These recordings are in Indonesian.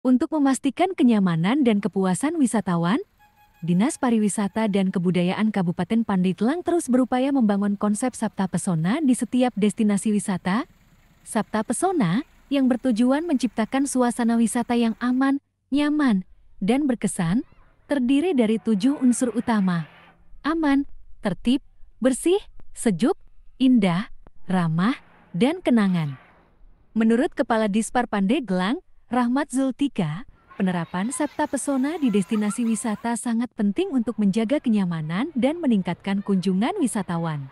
Untuk memastikan kenyamanan dan kepuasan wisatawan, Dinas Pariwisata dan Kebudayaan Kabupaten Pandeglang terus berupaya membangun konsep Sabta Pesona di setiap destinasi wisata. Sabta Pesona yang bertujuan menciptakan suasana wisata yang aman, nyaman, dan berkesan, terdiri dari 7 unsur utama: aman, tertib, bersih, sejuk, indah, ramah, dan kenangan. Menurut Kepala Dispar Pandeglang, Rahmat Zultika, penerapan Sabta Pesona di destinasi wisata sangat penting untuk menjaga kenyamanan dan meningkatkan kunjungan wisatawan.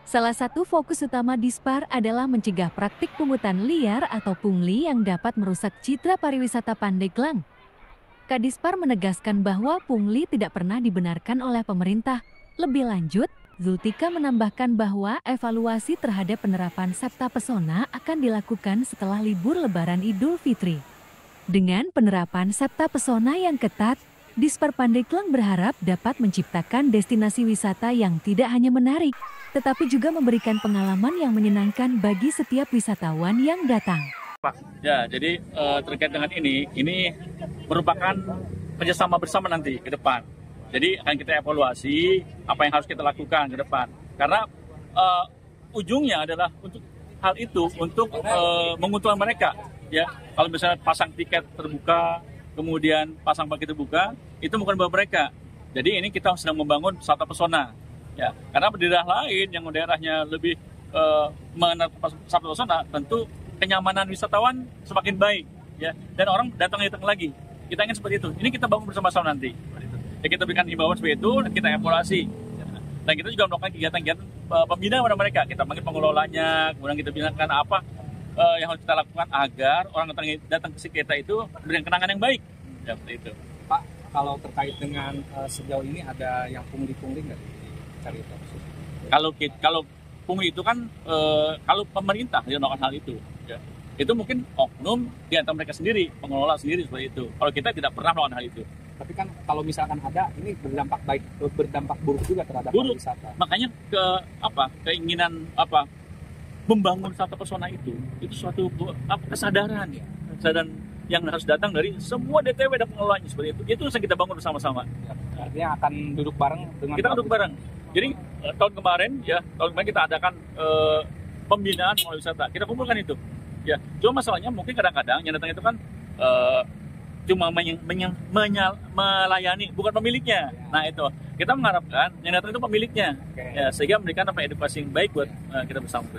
Salah satu fokus utama Dispar adalah mencegah praktik pungutan liar atau pungli yang dapat merusak citra pariwisata Pandeglang. Kadispar menegaskan bahwa pungli tidak pernah dibenarkan oleh pemerintah. Lebih lanjut, Zultika menambahkan bahwa evaluasi terhadap penerapan Sabta Pesona akan dilakukan setelah libur Lebaran Idul Fitri. Dengan penerapan Sabta Pesona yang ketat, Dispar Pandeglang berharap dapat menciptakan destinasi wisata yang tidak hanya menarik, tetapi juga memberikan pengalaman yang menyenangkan bagi setiap wisatawan yang datang. Pak, ya, jadi terkait dengan ini merupakan kerjasama bersama nanti ke depan. Jadi akan kita evaluasi apa yang harus kita lakukan ke depan. Karena ujungnya adalah untuk hal itu, untuk menguntungkan mereka. Ya, kalau misalnya pasang tiket terbuka, kemudian pasang paket terbuka, itu bukan buat mereka. Jadi ini kita sedang membangun Sabta Pesona. Ya, karena di daerah lain yang daerahnya lebih mengenal Sabta Pesona, tentu kenyamanan wisatawan semakin baik. Ya, dan orang datang lagi. Kita ingin seperti itu. Ini kita bangun bersama-sama nanti. Ya, kita berikan himbauan seperti itu, dan kita evaluasi. Dan kita juga melakukan kegiatan-kegiatan pembinaan pada mereka. Kita panggil pengelolanya, kemudian kita binakan apa yang harus kita lakukan agar orang datang ke kita itu memberikan kenangan yang baik. Ya, seperti itu. Pak, kalau terkait dengan sejauh ini ada yang pungli-pungli nggak dicari itu? Kalau pungli itu kan kalau pemerintah yang melakukan hal itu, ya, itu mungkin oknum di antara mereka sendiri, pengelola sendiri seperti itu. Kalau kita tidak pernah melakukan hal itu. Tapi kan kalau misalkan ada, ini berdampak buruk juga terhadap pariwisata. Makanya keinginan membangun Sabta Pesona itu suatu kesadaran yang harus datang dari semua DTW dan pengelolanya seperti itu. Itu yang kita bangun bersama-sama. Ya, artinya akan duduk bareng dengan kita duduk bareng. Jadi tahun kemarin kita adakan pembinaan pengelola wisata. Kita kumpulkan itu. Ya, cuma masalahnya mungkin kadang-kadang yang datang itu kan cuma melayani, bukan pemiliknya. Nah itu, kita mengharapkan yang datang itu pemiliknya. Ya, sehingga memberikan edukasi yang baik buat kita bersama.